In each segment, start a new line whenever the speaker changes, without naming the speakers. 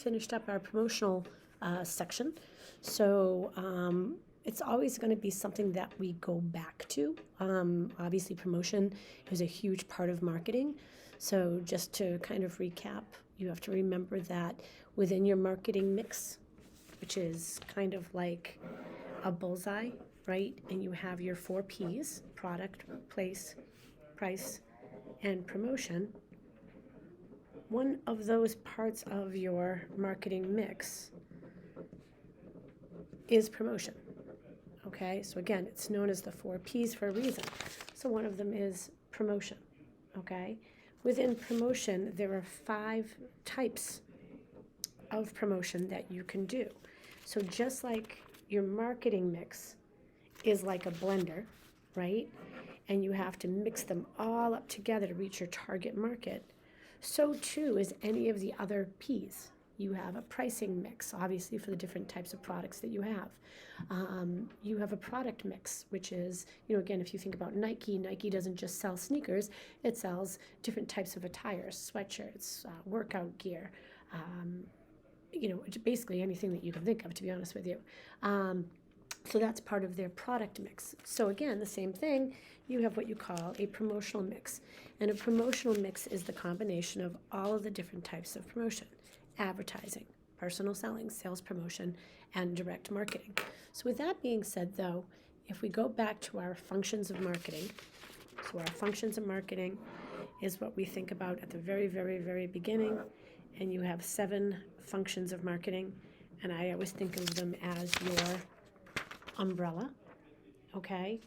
finished up our promotional section. So it's always going to be something that we go back to. Obviously, promotion is a huge part of marketing. So just to kind of recap, you have to remember that within your marketing mix, which is kind of like a bullseye, right? And you have your 4 Ps: product, place, price, and promotion. One of those parts of your marketing mix is promotion. Okay, so again, it's known as the 4 Ps for a reason. So one of them is promotion. Okay, within promotion, there are 5 types of promotion that you can do. So just like your marketing mix is like a blender, right? And you have to mix them all up together to reach your target market. So too is any of the other Ps. You have a pricing mix, obviously, for the different types of products that you have. You have a product mix, which is, again, if you think about Nike, Nike doesn't just sell sneakers, it sells different types of attire, sweatshirts, workout gear, basically anything that you can think of, to be honest with you. So that's part of their product mix. So again, the same thing, you have what you call a promotional mix. And a promotional mix is the combination of all of the different types of promotion: advertising, personal selling, sales promotion, and direct marketing. So with that being said, though, if we go back to our functions of marketing, so our functions of marketing is what we think about at the very, very, very beginning. And you have 7 functions of marketing. And I always think of them as your umbrella, okay?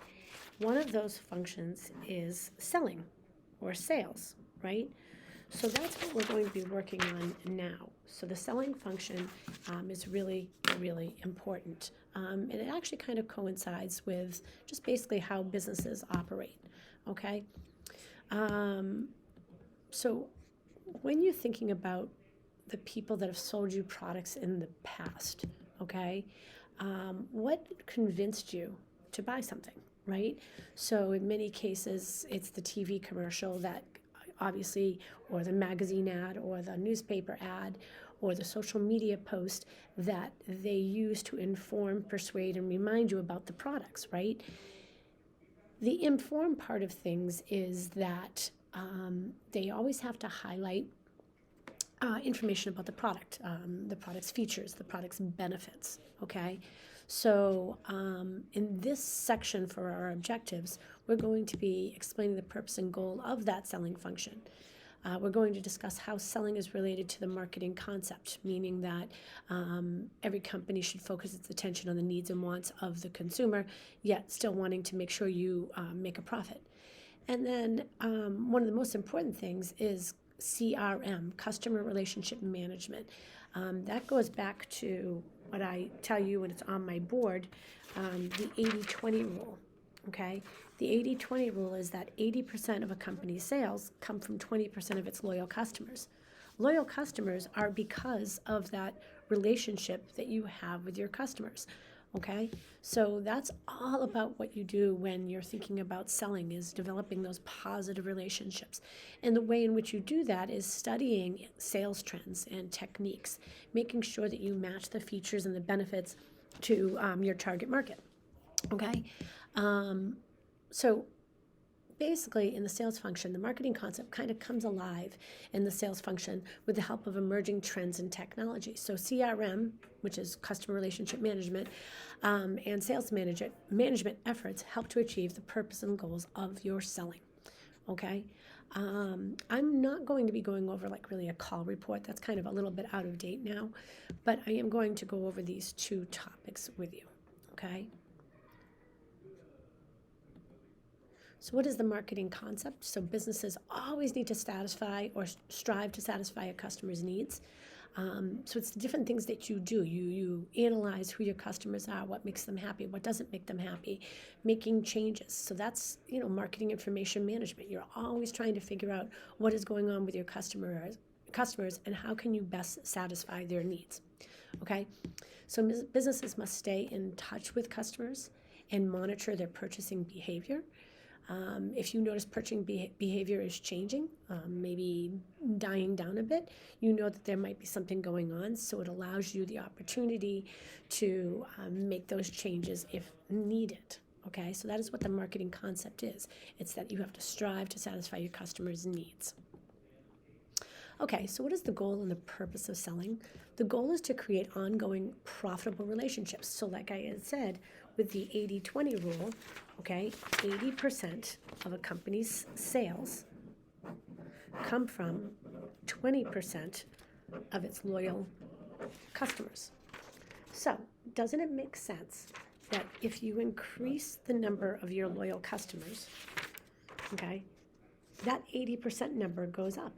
One of those functions is selling or sales, right? So that's what we're going to be working on now. So the selling function is really, really important. And it actually kind of coincides with just basically how businesses operate, okay? So when you're thinking about the people that have sold you products in the past, okay, what convinced you to buy something, right? So in many cases, it's the TV commercial that obviously, or the magazine ad, or the newspaper ad, or the social media post that they use to inform, persuade, and remind you about the products, right? The inform part of things is that they always have to highlight information about the product's features, the product's benefits, okay? So in this section for our objectives, we're going to be explaining the purpose and goal of that selling function. We're going to discuss how selling is related to the marketing concept, meaning that every company should focus its attention on the needs and wants of the consumer, yet still wanting to make sure you make a profit. And then one of the most important things is CRM, Customer Relationship Management. That goes back to what I tell you when it's on my board, the 80-20 rule, okay? The 80-20 rule is that 80% of a company's sales come from 20% of its loyal customers. Loyal customers are because of that relationship that you have with your customers. Okay, so that's all about what you do when you're thinking about selling, is developing those positive relationships. And the way in which you do that is studying sales trends and techniques, making sure that you match the features and the benefits to your target market. Okay, so basically, in the sales function, the marketing concept kind of comes alive in the sales function with the help of emerging trends and technology. So CRM, which is customer relationship management, and sales management efforts help to achieve the purpose and goals of your selling. Okay? I'm not going to be going over like really a call report. That's kind of a little bit out of date now. But I am going to go over these 2 topics with you. Okay? So what is the marketing concept? So businesses always need to satisfy or strive to satisfy a customer's needs. So it's the different things that you do. You analyze who your customers are, what makes them happy, what doesn't make them happy, making changes. So that's, marketing information management. You're always trying to figure out what is going on with your customers and how can you best satisfy their needs. Okay? So businesses must stay in touch with customers and monitor their purchasing behavior. If you notice purchasing behavior is changing, maybe dying down a bit, you know that there might be something going on. So it allows you the opportunity to make those changes if needed. Okay, so that is what the marketing concept is. It's that you have to strive to satisfy your customers' needs. Okay, so what is the goal and the purpose of selling? The goal is to create ongoing profitable relationships. So like I had said, with the 80-20 rule, okay, 80% of a company's sales come from 20% of its loyal customers. So doesn't it make sense that if you increase the number of your loyal customers, okay, that 80% number goes up?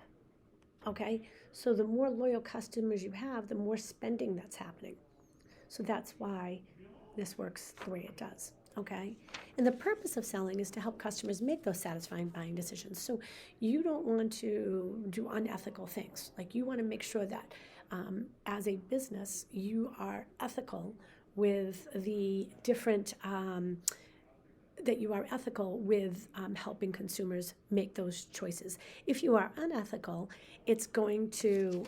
Okay, so the more loyal customers you have, the more spending that's happening. So that's why this works the way it does. Okay, and the purpose of selling is to help customers make those satisfying buying decisions. So you don't want to do unethical things. Like, you want to make sure that as a business, you are ethical with the different helping consumers make those choices. If you are unethical, it's going to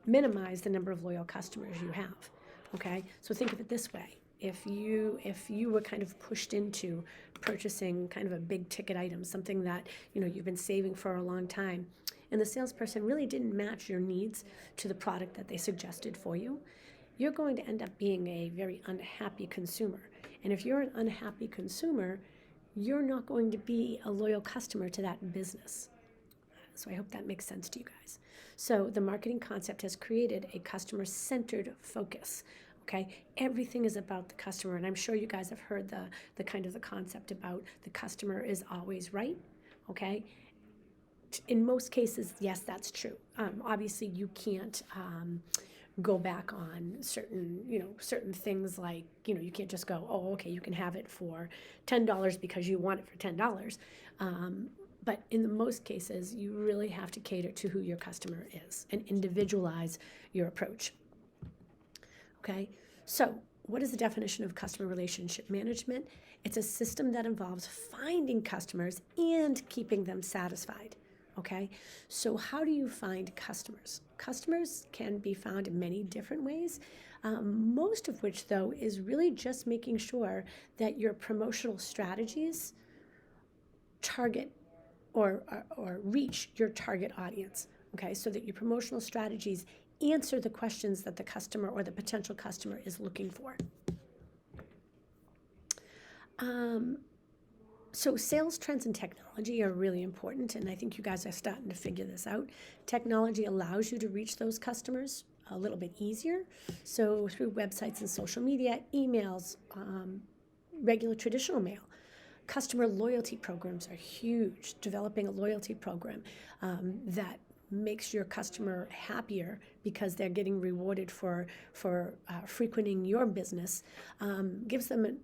minimize the number of loyal customers you have. Okay, so think of it this way. If you were kind of pushed into purchasing kind of a big ticket item, something that you've been saving for a long time, and the salesperson really didn't match your needs to the product that they suggested for you, you're going to end up being a very unhappy consumer. And if you're an unhappy consumer, you're not going to be a loyal customer to that business. So I hope that makes sense to you guys. So the marketing concept has created a customer-centered focus. Okay, everything is about the customer, and I'm sure you guys have heard the kind of the concept about the customer is always right. Okay, in most cases, yes, that's true. Obviously, you can't go back on certain things, like you can't just go, oh, okay, you can have it for $10 because you want it for $10. But in most cases, you really have to cater to who your customer is and individualize your approach. Okay, so what is the definition of customer relationship management? It's a system that involves finding customers and keeping them satisfied. Okay, so how do you find customers? Customers can be found in many different ways, most of which, though, is really just making sure that your promotional strategies target or reach your target audience. Okay, so that your promotional strategies answer the questions that the customer or the potential customer is looking for. So sales trends and technology are really important, and I think you guys are starting to figure this out. Technology allows you to reach those customers a little bit easier. So through websites and social media, emails, regular traditional mail. Customer loyalty programs are huge. Developing a loyalty program that makes your customer happier because they're getting rewarded for frequenting your business gives them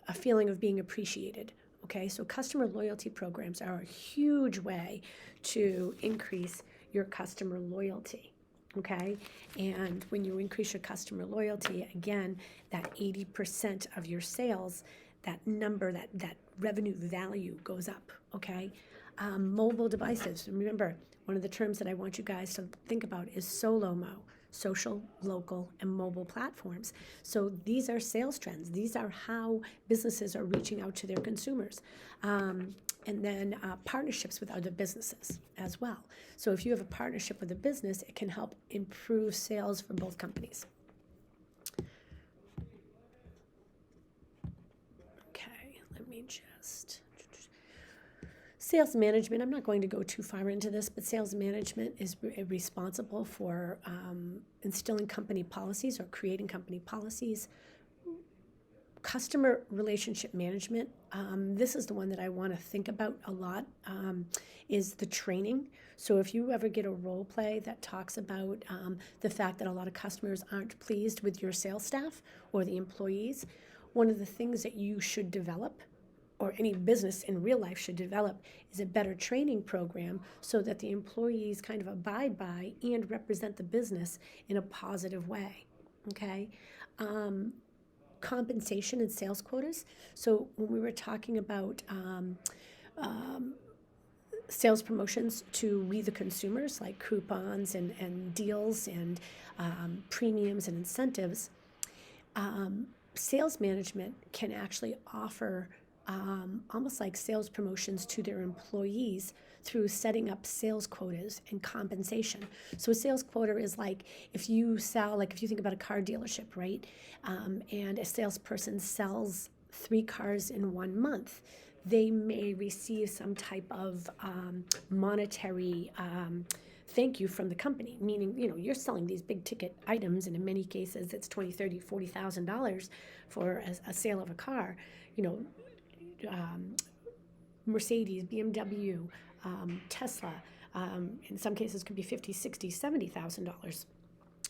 a feeling of being appreciated. Okay, so customer loyalty programs are a huge way to increase your customer loyalty. Okay, and when you increase your customer loyalty, again, that 80% of your sales, that number, that revenue value goes up. Okay, mobile devices. Remember, one of the terms that I want you guys to think about is SOLOMO. Social, local, and mobile platforms. So these are sales trends. These are how businesses are reaching out to their consumers. And then partnerships with other businesses as well. So if you have a partnership with a business, it can help improve sales for both companies. Okay, let me just... Sales management, I'm not going to go too far into this, but sales management is responsible for instilling company policies or creating company policies. Customer relationship management, this is the one that I want to think about a lot, is the training. So if you ever get a role play that talks about the fact that a lot of customers aren't pleased with your sales staff or the employees, one of the things that you should develop, or any business in real life should develop, is a better training program so that the employees kind of abide by and represent the business in a positive way. Okay, compensation and sales quotas. So when we were talking about sales promotions to we the consumers, like coupons and deals and premiums and incentives, sales management can actually offer almost like sales promotions to their employees through setting up sales quotas and compensation. So a sales quota is like if you sell, like if you think about a car dealership, right? And a salesperson sells 3 cars in 1 month, they may receive some type of monetary thank you from the company, meaning, you're selling these big ticket items, and in many cases it's $20, $30, $40,000 for a sale of a car. Mercedes, BMW, Tesla, in some cases could be $50, $60, $70,000.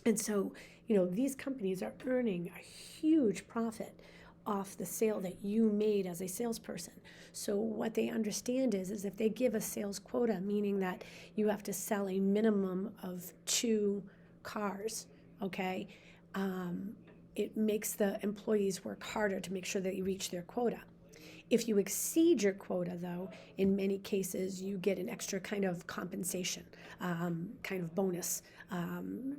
And so, these companies are earning a huge profit off the sale that you made as a salesperson. So what they understand is if they give a sales quota, meaning that you have to sell a minimum of 2 cars, okay, it makes the employees work harder to make sure that you reach their quota. If you exceed your quota, though, in many cases you get an extra kind of compensation, kind of bonus,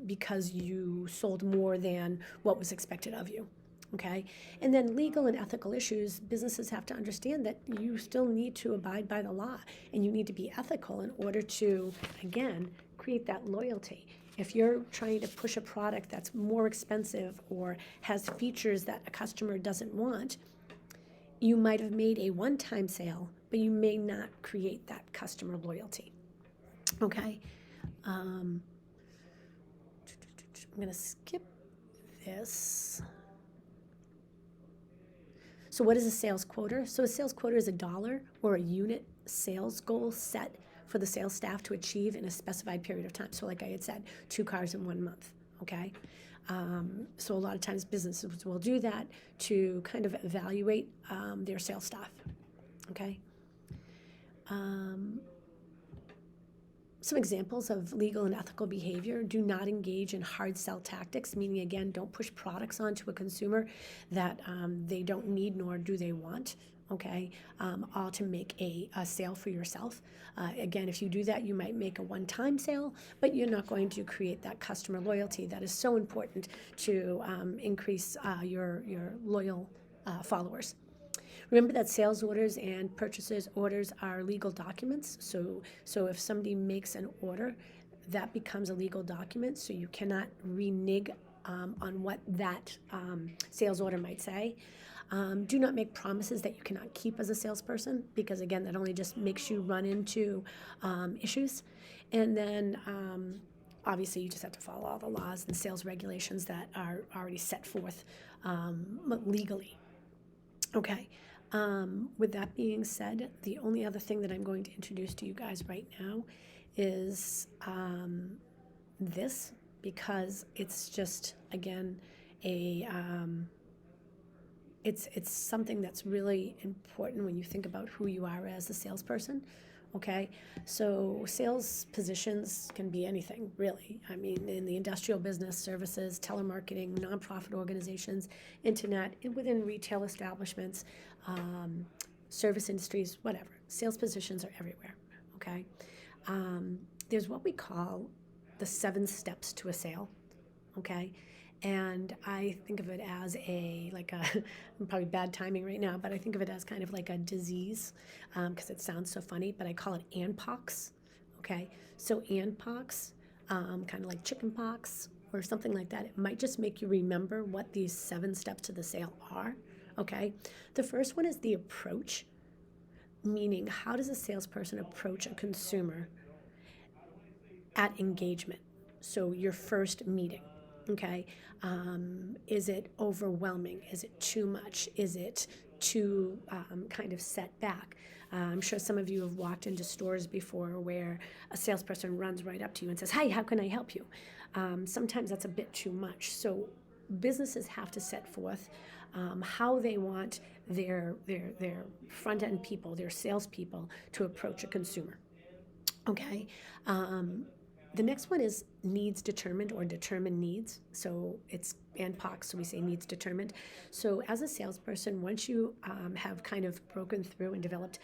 because you sold more than what was expected of you. Okay, and then legal and ethical issues, businesses have to understand that you still need to abide by the law, and you need to be ethical in order to, again, create that loyalty. If you're trying to push a product that's more expensive or has features that a customer doesn't want, you might have made a one-time sale, but you may not create that customer loyalty. Okay, I'm going to skip this. So what is a sales quota? So a sales quota is $1 or a unit sales goal set for the sales staff to achieve in a specified period of time. So like I had said, 2 cars in 1 month, okay? So a lot of times businesses will do that to kind of evaluate their sales staff, okay? Some examples of legal and ethical behavior: do not engage in hard sell tactics, meaning, again, don't push products onto a consumer that they don't need nor do they want, okay, all to make a sale for yourself. Again, if you do that, you might make a one-time sale, but you're not going to create that customer loyalty that is so important to increase your loyal followers. Remember that sales orders and purchases orders are legal documents. So if somebody makes an order, that becomes a legal document. So you cannot renege on what that sales order might say. Do not make promises that you cannot keep as a salesperson, because again, that only just makes you run into issues. And then obviously you just have to follow all the laws and sales regulations that are already set forth legally. Okay. With that being said, the only other thing that I'm going to introduce to you guys right now is this, because it's just, again, it's something that's really important when you think about who you are as a salesperson. Okay, so sales positions can be anything, really. I mean, in the industrial business, services, telemarketing, nonprofit organizations, internet, and within retail establishments, service industries, whatever. Sales positions are everywhere, okay? There's what we call the 7 steps to a sale, okay? And I think of it as probably bad timing right now, but I think of it as kind of like a disease, because it sounds so funny, but I call it Anpox, okay? So Anpox, kind of like chicken pox or something like that, it might just make you remember what these 7 steps to the sale are, okay? The first one is the approach, meaning how does a salesperson approach a consumer at engagement? So your first meeting. Okay, is it overwhelming? Is it too much? Is it too kind of set back? I'm sure some of you have walked into stores before where a salesperson runs right up to you and says, "Hi, how can I help you?" Sometimes that's a bit too much. So businesses have to set forth how they want their front end people, their salespeople, to approach a consumer. Okay. The next one is needs determined or determined needs. So it's and POC, so we say needs determined. So as a salesperson, once you have kind of broken through and developed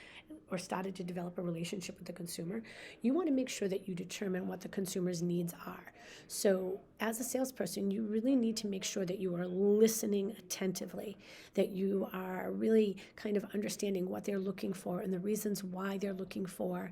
or started to develop a relationship with the consumer, you want to make sure that you determine what the consumer's needs are. So as a salesperson, you really need to make sure that you are listening attentively, that you are really kind of understanding what they're looking for and the reasons why they're looking for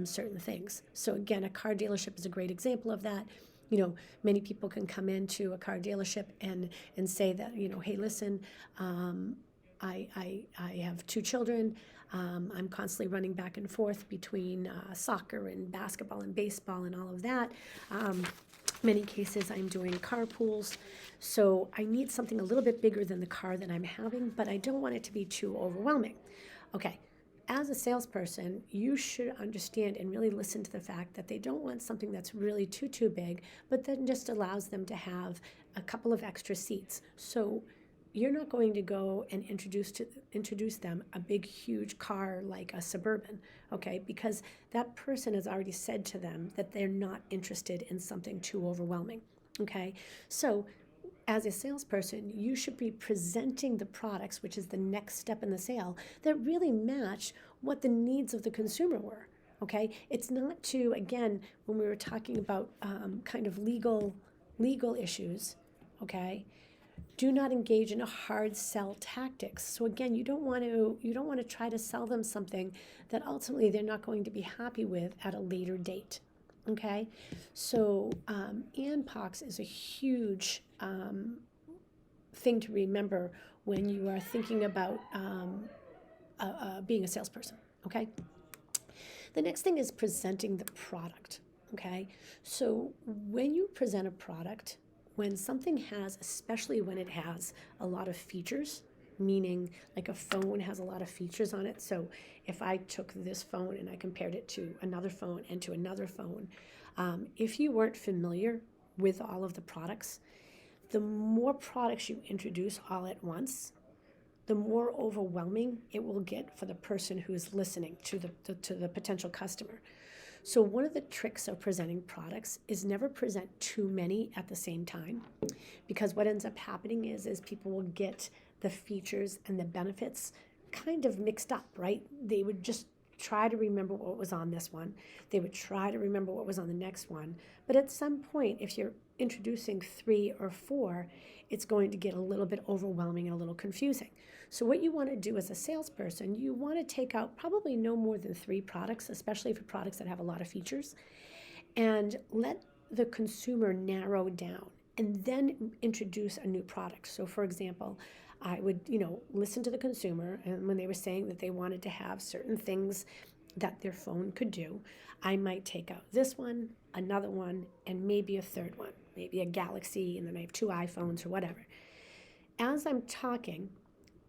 certain things. So again, a car dealership is a great example of that. You know, many people can come into a car dealership and say that, you know, hey, listen, I have two children. I'm constantly running back and forth between soccer and basketball and baseball and all of that. Many cases I'm doing carpools. So I need something a little bit bigger than the car that I'm having, but I don't want it to be too overwhelming. Okay, as a salesperson, you should understand and really listen to the fact that they don't want something that's really too big, but then just allows them to have a couple of extra seats. So you're not going to go and introduce them a big huge car like a Suburban, okay? Because that person has already said to them that they're not interested in something too overwhelming, okay? So as a salesperson, you should be presenting the products, which is the next step in the sale, that really match what the needs of the consumer were. Okay, it's not to, again, when we were talking about kind of legal issues. Okay, do not engage in a hard sell tactics. So again, you don't want to try to sell them something that ultimately they're not going to be happy with at a later date. Okay, so ANPOX is a huge thing to remember when you are thinking about being a salesperson. Okay, the next thing is presenting the product. Okay, so when you present a product, when something has, especially when it has a lot of features, meaning like a phone has a lot of features on it. So if I took this phone and I compared it to another phone and to another phone, if you weren't familiar with all of the products, the more products you introduce all at once, the more overwhelming it will get for the person who is listening to the potential customer. So one of the tricks of presenting products is never present too many at the same time, because what ends up happening is people will get the features and the benefits kind of mixed up, right? They would just try to remember what was on this one. They would try to remember what was on the next one. But at some point, if you're introducing 3 or 4, it's going to get a little bit overwhelming and a little confusing. So what you want to do as a salesperson, you want to take out probably no more than 3 products, especially for products that have a lot of features, and let the consumer narrow down and then introduce a new product. So for example, I would, listen to the consumer, and when they were saying that they wanted to have certain things that their phone could do, I might take out this one, another one, and maybe a third one, maybe a Galaxy, and then I have 2 iPhones or whatever. As I'm talking,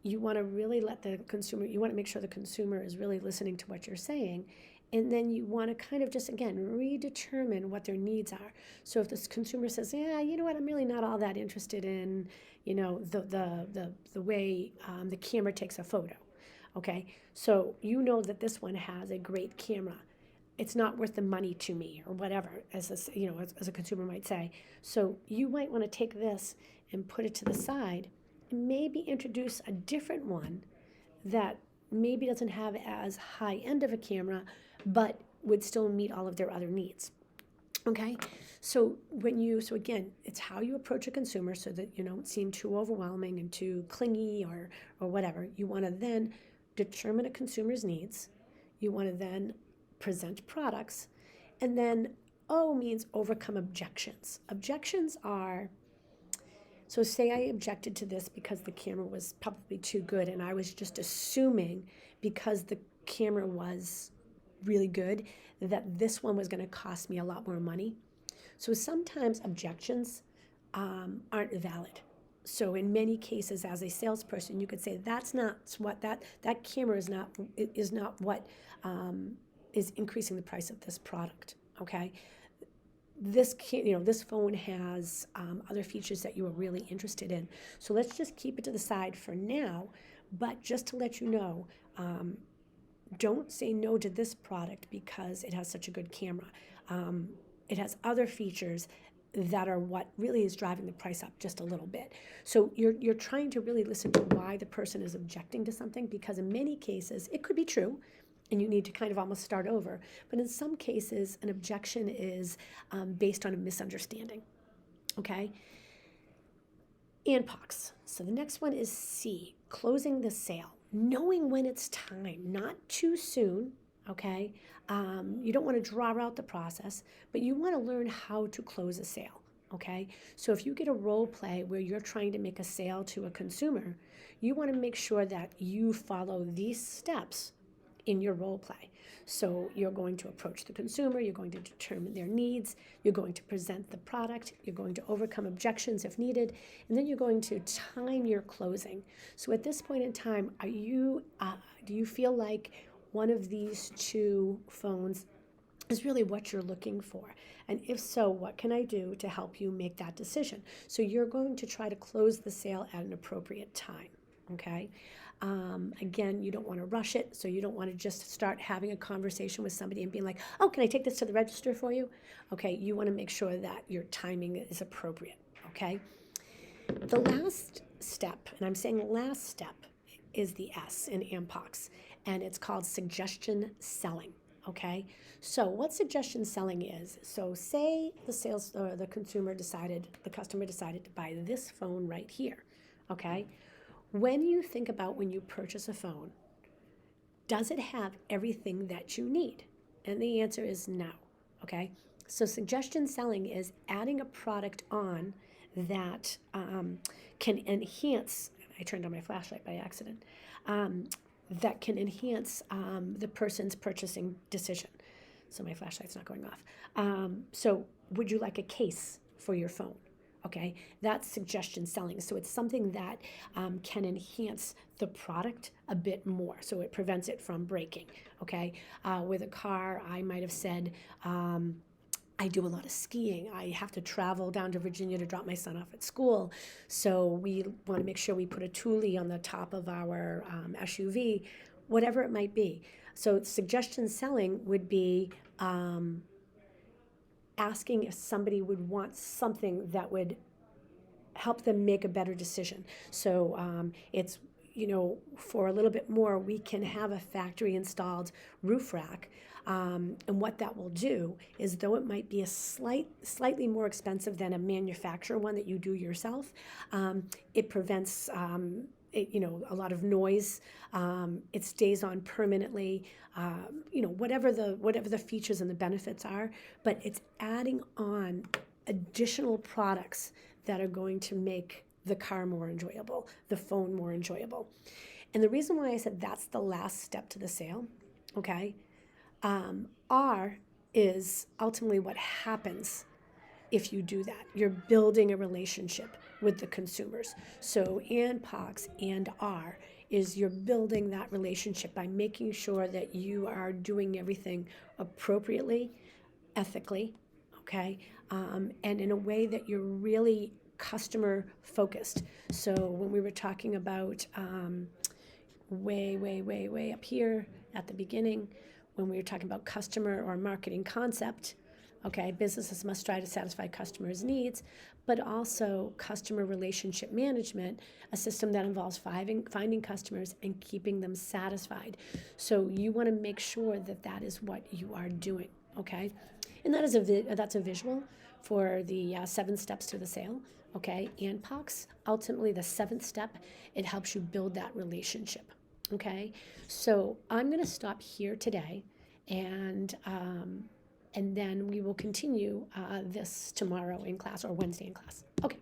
you want to really let the consumer, you want to make sure the consumer is really listening to what you're saying. And then you want to kind of just, again, redetermine what their needs are. So if this consumer says, yeah, you know what, I'm really not all that interested in, the way the camera takes a photo. Okay, so you know that this one has a great camera. It's not worth the money to me, or whatever, as a consumer might say. So you might want to take this and put it to the side, and maybe introduce a different one that maybe doesn't have as high end of a camera, but would still meet all of their other needs. Okay, so again, it's how you approach a consumer so that you don't seem too overwhelming and too clingy or whatever. You want to then determine a consumer's needs. You want to then present products, and then O means overcome objections. Objections are, so say I objected to this because the camera was probably too good, and I was just assuming because the camera was really good that this one was going to cost me a lot more money. So sometimes objections aren't valid. So in many cases, as a salesperson, you could say that's not what that camera is not what is increasing the price of this product. Okay, this phone has other features that you are really interested in. So let's just keep it to the side for now. But just to let you know, don't say no to this product because it has such a good camera. it has other features that are what really is driving the price up just a little bit. So you're trying to really listen to why the person is objecting to something, because in many cases it could be true and you need to kind of almost start over. But in some cases, an objection is based on a misunderstanding. Okay? ANPOX. So the next one is C, closing the sale. Knowing when it's time, not too soon. Okay? You don't want to draw out the process, but you want to learn how to close a sale. Okay? So if you get a role play where you're trying to make a sale to a consumer, you want to make sure that you follow these steps in your role play. So you're going to approach the consumer, you're going to determine their needs, you're going to present the product, you're going to overcome objections if needed, and then you're going to time your closing. So at this point in time, do you feel like one of these two phones is really what you're looking for? And if so, what can I do to help you make that decision? So you're going to try to close the sale at an appropriate time, okay? Again, you don't want to rush it, so you don't want to just start having a conversation with somebody and being like, oh, can I take this to the register for you? Okay, you want to make sure that your timing is appropriate, okay? The last step, and I'm saying last step, is the S in ANPOX, and it's called suggestion selling, okay? So what suggestion selling is, so say the customer decided to buy this phone right here, okay? When you think about when you purchase a phone, does it have everything that you need? And the answer is no, okay? So suggestion selling is adding a product on that can enhance, I turned on my flashlight by accident, that can enhance the person's purchasing decision. So my flashlight's not going off. So would you like a case for your phone? Okay, that's suggestion selling. So it's something that can enhance the product a bit more, so it prevents it from breaking. Okay, with a car, I might have said, I do a lot of skiing. I have to travel down to Virginia to drop my son off at school. So we want to make sure we put a Thule on the top of our SUV, whatever it might be. So suggestion selling would be asking if somebody would want something that would help them make a better decision. So it's, for a little bit more, we can have a factory installed roof rack. And what that will do is, though it might be a slightly more expensive than a manufacturer one that you do yourself, it prevents a lot of noise. It stays on permanently. Whatever the features and the benefits are, but it's adding on additional products that are going to make the car more enjoyable, the phone more enjoyable. And the reason why I said that's the last step to the sale, okay? R is ultimately what happens if you do that. You're building a relationship with the consumers. So ANPOX and R is you're building that relationship by making sure that you are doing everything appropriately, ethically, okay, and in a way that you're really customer focused. So when we were talking about way up here at the beginning, when we were talking about customer or marketing concept, okay, businesses must try to satisfy customers' needs, but also customer relationship management, a system that involves finding customers and keeping them satisfied. So you want to make sure that that is what you are doing, okay? And that is that's a visual for the 7 steps to the sale, okay? ANPOX, ultimately the 7th step, it helps you build that relationship, okay? So I'm going to stop here today, and then we will continue this tomorrow in class, or Wednesday in class. Okay.